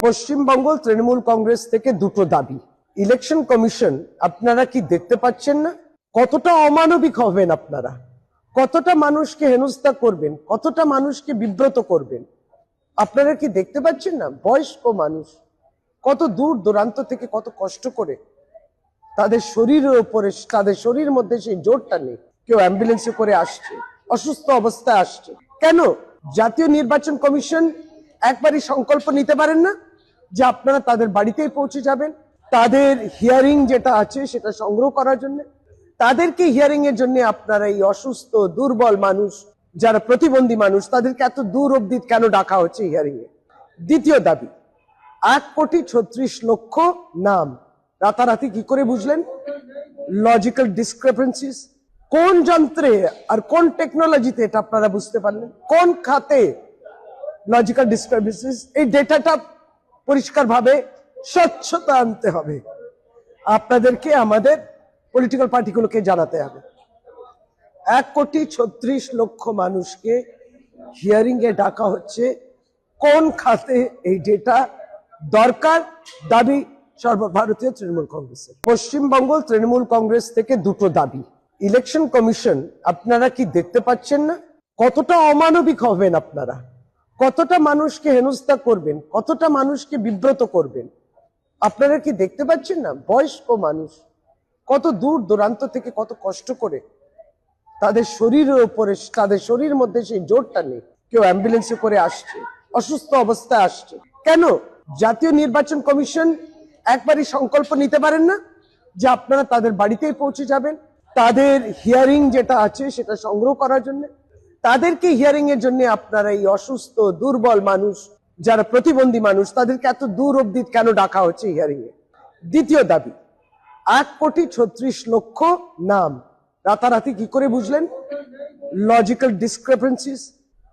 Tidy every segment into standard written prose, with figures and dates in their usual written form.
পশ্চিমবঙ্গ তৃণমূল কংগ্রেস থেকে দুটো দাবি। ইলেকশন কমিশন আপনারা কি দেখতে পাচ্ছেন না কতটা অমানবিক হবেন আপনারা, কতটা মানুষকে হেনস্থা করবেন, কতটা মানুষকে বিব্রত করবেন? আপনারা কি দেখতে পাচ্ছেন না বয়স্ক মানুষ কত দূর দূরান্ত থেকে কত কষ্ট করে তাদের শরীরের উপরে, তাদের শরীরের মধ্যে সেই জোরটা নেই, কেউ অ্যাম্বুলেন্সে করে আসছে, অসুস্থ অবস্থায় আসছে। কেন জাতীয় নির্বাচন কমিশন একবারই সংকল্প নিতে পারেন না যে আপনারা তাদের বাড়িতেই পৌঁছে যাবেন, তাদের হিয়ারিং যেটা আছে সেটা সংগ্রহ করার জন্য, তাদেরকে হিয়ারিং এর জন্য আপনারা এই অসুস্থ দুর্বল মানুষ, যারা প্রতিবন্ধী মানুষ, তাদেরকে এত দূর অব্দি কেন ডাকা হচ্ছে হিয়ারিং এ? দ্বিতীয় দাবি, 1,36,00,000 নাম রাতারাতি কি করে বুঝলেন? লজিক্যাল ডিসক্রিপেন্সিস কোন যন্ত্রে আর কোন টেকনোলজিতে এটা আপনারা বুঝতে পারলেন? কোন খাতে লজিক্যাল ডিসক্রিপেন্সিস? এই ডেটাটা পরিষ্কারভাবে স্বচ্ছতা আনতে হবে, আপনাদেরকে আমাদের পলিটিক্যাল পার্টিগুলোকে জানাতে হবে। 1,36,00,000 মানুষকে হিয়ারিং এ ডাকা হচ্ছে, কোন খাতে এই ডেটা দরকার? দাবি সর্বভারতীয় তৃণমূল কংগ্রেসের। পশ্চিমবঙ্গ তৃণমূল কংগ্রেস থেকে দুটো দাবি। ইলেকশন কমিশন আপনারা কি দেখতে পাচ্ছেন না কতটা অমানবিক হবেন আপনারা, কতটা মানুষকে হেনস্থা করবেন, কতটা মানুষকে বিব্রত করবেন? আপনারা কি দেখতে পাচ্ছেন না বয়স্ক মানুষ কত দূর দূরান্ত থেকে কত কষ্ট করে তাদের শরীরের উপরে, তাদের শরীরের মধ্যে সেই জোরটা নেই, কেউ অ্যাম্বুলেন্সে করে আসছে, অসুস্থ অবস্থায় আসছে। কেন জাতীয় নির্বাচন কমিশন একবারই সংকল্প নিতে পারেন না যে আপনারা তাদের বাড়িতেই পৌঁছে যাবেন, তাদের হিয়ারিং যেটা আছে সেটা সংগ্রহ করার জন্য, তাদেরকে হিয়ারিং এর জন্য আপনারা এই অসুস্থ দুর্বল মানুষ, যারা প্রতিবন্ধী মানুষ, তাদেরকে এত দূর অব্দি কেন ডাকা হচ্ছে হিয়ারিং এ? দ্বিতীয় দাবি, 1,36,00,000 নাম রাতারাতি কি করে বুঝলেন? লজিক্যাল ডিসক্রিপেন্সিস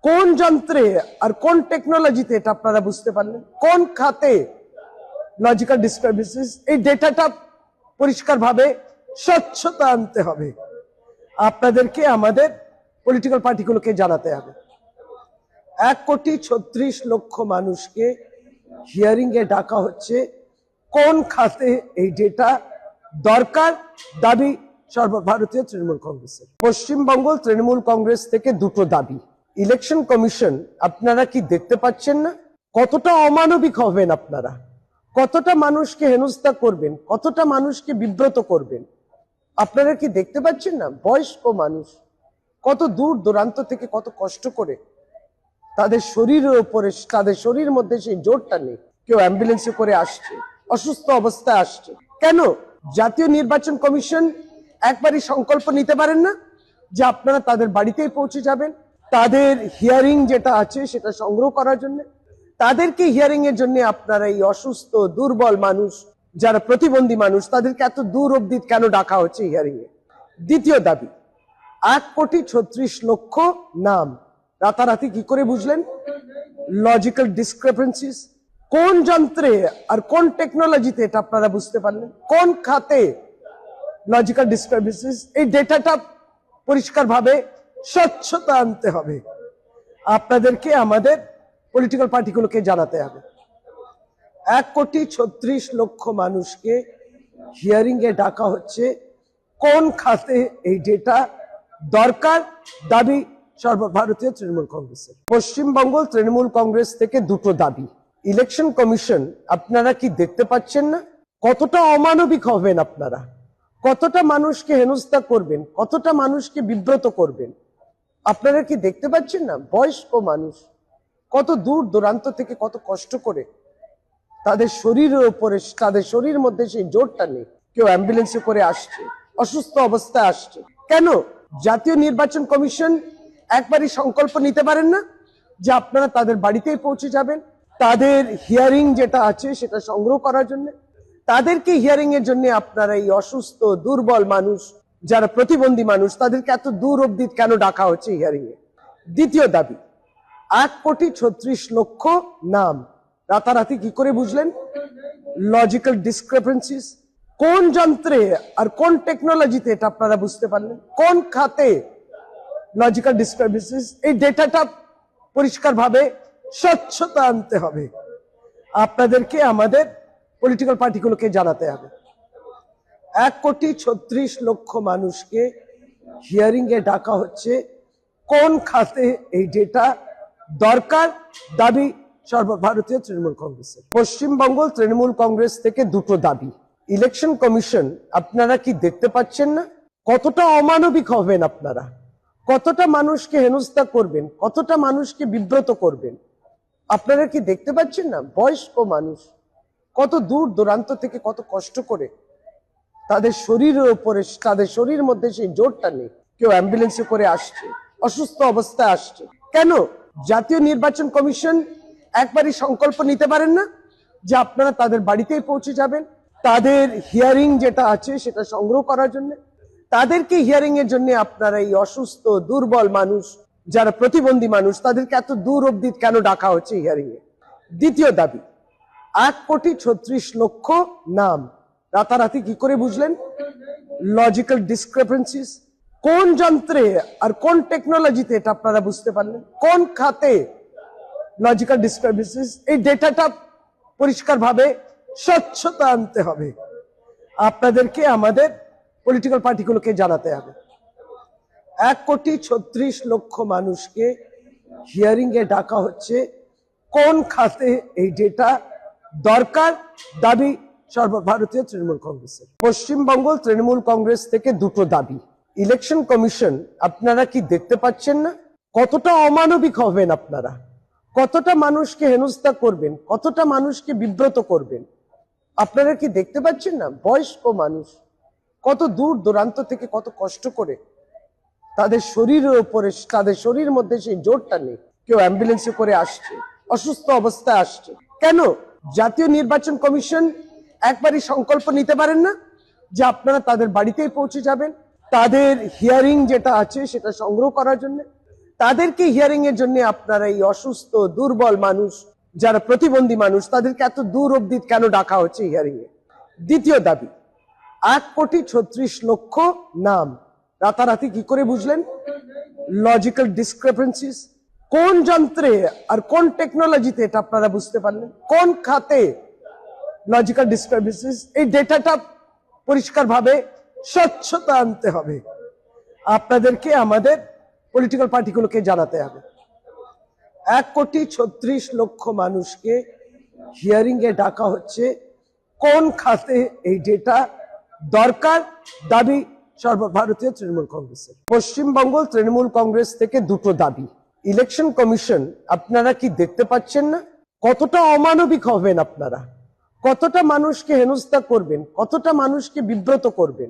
কোন যন্ত্রে আর কোন টেকনোলজিতে এটা আপনারা বুঝতে পারলেন? কোন খাতে লজিক্যাল ডিসক্রিপেন্সিস? এই ডেটাটা পরিষ্কারভাবে স্বচ্ছতা আনতে হবে, আপনাদেরকে আমাদের পলিটিক্যাল পার্টিগুলোকে জানাতে হবে। 1,36,00,000 মানুষকে হিয়ারিং এ ডাকা হচ্ছে, কোন খাতে এই ডেটা দরকার? দাবি সর্বভারতীয় তৃণমূল কংগ্রেসের। পশ্চিমবঙ্গ তৃণমূল কংগ্রেস থেকে দুটো দাবি। ইলেকশন কমিশন আপনারা কি দেখতে পাচ্ছেন না কতটা অমানবিক হবেন আপনারা, কতটা মানুষকে হেনস্থা করবেন, কতটা মানুষকে বিব্রত করবেন? আপনারা কি দেখতে পাচ্ছেন না বয়স্ক মানুষ কত দূর দূরান্ত থেকে কত কষ্ট করে তাদের শরীরের উপরে, তাদের শরীরের মধ্যে সেই জোরটা নেই, কেউ অ্যাম্বুলেন্সে করে আসছে, অসুস্থ অবস্থায় আসছে। কেন জাতীয় নির্বাচন কমিশন একবারই সংকল্প নিতে পারেন না যে আপনারা তাদের বাড়িতেই পৌঁছে যাবেন, তাদের হিয়ারিং যেটা আছে সেটা সংগ্রহ করার জন্য, তাদেরকে হিয়ারিং এর জন্য আপনারা এই অসুস্থ দুর্বল মানুষ, যারা প্রতিবন্ধী মানুষ, তাদেরকে এত দূর অব্দি কেন ডাকা হচ্ছে হিয়ারিং এ? দ্বিতীয় দাবি, 1,36,00,000 নাম রাতারাতি কি করে বুঝলেন? লজিক্যাল ডিসক্রিপেন্সিস কোন যন্ত্রে আর কোন টেকনোলজিতে এটা আপনারা বুঝতে পারলেন? কোন খাতে লজিক্যাল ডিসক্রিপেন্সিস? এই ডেটাটা পরিষ্কারভাবে স্বচ্ছতা আনতে হবে, আপনাদেরকে আমাদের পলিটিক্যাল পার্টিগুলোকে জানাতে হবে। 1,36,00,000 মানুষকে হিয়ারিং এ ডাকা হচ্ছে, কোন খাতে এই ডেটা দরকার? দাবি সর্বভারতীয় তৃণমূল কংগ্রেসের। পশ্চিমবঙ্গ তৃণমূল কংগ্রেস থেকে দুটো দাবি। ইলেকশন কমিশন আপনারা কি দেখতে পাচ্ছেন না কতটা অমানবিক হবেন আপনারা, কতটা মানুষকে হেনস্থা করবেন, কতটা মানুষকে বিব্রত করবেন? আপনারা কি দেখতে পাচ্ছেন না বয়স্ক মানুষ কত দূর দূরান্ত থেকে কত কষ্ট করে তাদের শরীরের উপরে, তাদের শরীরের মধ্যে সেই জোরটা নেই, কেউ অ্যাম্বুলেন্সে করে আসছে, অসুস্থ অবস্থায় আসছে। কেন জাতীয় নির্বাচন কমিশন একবারই সংকল্প নিতে পারেন না যে আপনারা তাদের বাড়িতেই পৌঁছে যাবেন, তাদের হিয়ারিং যেটা আছে সেটা সংগ্রহ করার জন্য, তাদেরকে হিয়ারিং এর জন্য আপনারা এই অসুস্থ দুর্বল মানুষ, যারা প্রতিবন্ধী মানুষ, তাদেরকে এত দূর অব্দি কেন ডাকা হচ্ছে হিয়ারিং এ? দ্বিতীয় দাবি, 1,36,00,000 নাম রাতারাতি কি করে বুঝলেন? লজিক্যাল ডিসক্রিপেন্সিস কোন যন্ত্রে আর কোন টেকনোলজিতে এটা আপনারা বুঝতে পারলেন? কোন খাতে লজিক্যাল ডিসক্রিপেন্সিস? এই ডেটাটা পরিষ্কারভাবে স্বচ্ছতা আনতে হবে, আপনাদেরকে আমাদের পলিটিক্যাল পার্টিগুলোকে জানাতে হবে 1,36,00,000 মানুষকে হিয়ারিং এ ডাকা হচ্ছে কোন খাতে এই ডেটা দরকার দাবি সর্বভারতীয় তৃণমূল কংগ্রেসের। পশ্চিমবঙ্গ তৃণমূল কংগ্রেস থেকে দুটো দাবি। ইলেকশন কমিশন, আপনারা কি দেখতে পাচ্ছেন না কতটা অমানবিক হবেন আপনারা, কতটা মানুষকে হেনস্থা করবেন, কতটা মানুষকে বিব্রত করবেন? আপনারা কি দেখতে পাচ্ছেন না বয়স্ক মানুষ কত দূর দূরান্ত থেকে কত কষ্ট করে তাদের শরীরের উপরে, তাদের শরীরের মধ্যে সেই জোরটা নেই, কেউ অ্যাম্বুলেন্সে করে আসছে, অসুস্থ অবস্থায় আসছে। কেন জাতীয় নির্বাচন কমিশন একবারই সংকল্প নিতে পারেন না যে আপনারা তাদের বাড়িতেই পৌঁছে যাবেন, তাদের হিয়ারিং যেটা আছে সেটা সংগ্রহ করার জন্য, তাদেরকে হিয়ারিং এর জন্য আপনারা এই অসুস্থ দুর্বল মানুষ, যারা প্রতিবন্ধী মানুষ, তাদেরকে এত দূর অব্দি কেন ডাকা হচ্ছে হিয়ারিং এ? দ্বিতীয় দাবি, 1,36,00,000 নাম রাতারাতি কি করে বুঝলেন? লজিক্যাল ডিসক্রিপেন্সিস কোন যন্ত্রে আর কোন টেকনোলজিতে এটা আপনারা বুঝতে পারলেন? কোন খাতে লজিক্যাল ডিসক্রিপেন্সিস? এই ডেটাটা পরিষ্কার ভাবে স্বচ্ছতা আনতে হবে। আপনাদেরকে আমাদের পলিটিক্যাল পার্টিগুলোকে জানাতে হবে 1,36,00,000 মানুষকে হিয়ারিং এ ডাকা হচ্ছে কোন খাতে এই ডেটা দরকার দাবি সর্বভারতীয় তৃণমূল কংগ্রেসের। পশ্চিমবঙ্গ তৃণমূল কংগ্রেস থেকে দুটো দাবি। ইলেকশন কমিশন, আপনারা কি দেখতে পাচ্ছেন না কতটা অমানবিক হবেন আপনারা, কতটা মানুষকে হেনস্থা করবেন, কতটা মানুষকে বিব্রত করবেন? আপনারা কি দেখতে পাচ্ছেন না বয়স্ক মানুষ কত দূর দূরান্ত থেকে কত কষ্ট করে তাদের শরীরের উপরে, তাদের শরীরের মধ্যে সেই জোরটা নেই, কেউ অ্যাম্বুলেন্সে করে আসছে, অসুস্থ অবস্থায় আসছে। কেন জাতীয় নির্বাচন কমিশন একবারই সংকল্প নিতে পারেন না যে আপনারা তাদের বাড়িতেই পৌঁছে যাবেন, তাদের হিয়ারিং যেটা আছে সেটা সংগ্রহ করার জন্য, তাদেরকে হিয়ারিং এর জন্য আপনারা এই অসুস্থ দুর্বল মানুষ, যারা প্রতিবন্ধী মানুষ, তাদেরকে এত দূর অব্দি কেন ডাকা হচ্ছে হিয়ারিং এ? দ্বিতীয় দাবি, 1,36,00,000 নাম রাতারাতি কি করে বুঝলেন? লজিক্যাল ডিসক্রিপেন্সিস কোন যন্ত্রে আর কোন টেকনোলজিতে এটা আপনারা বুঝতে পারলেন? কোন খাতে লজিক্যাল ডিসক্রিপেন্সিস? এই ডেটাটা পরিষ্কার ভাবে স্বচ্ছতা আনতে হবে। আপনাদেরকে আমাদের পলিটিক্যাল পার্টিগুলোকে জানাতে হবে 1,36,00,000 মানুষকে হিয়ারিং এ ডাকা হচ্ছে কোন খাতে এই ডেটা দরকার দাবি সর্বভারতীয় তৃণমূল কংগ্রেসের। পশ্চিমবঙ্গ তৃণমূল কংগ্রেস থেকে দুটো দাবি। ইলেকশন কমিশন, আপনারা কি দেখতে পাচ্ছেন না কতটা অমানবিক হবেন আপনারা, কতটা মানুষকে হেনস্থা করবেন, কতটা মানুষকে বিব্রত করবেন?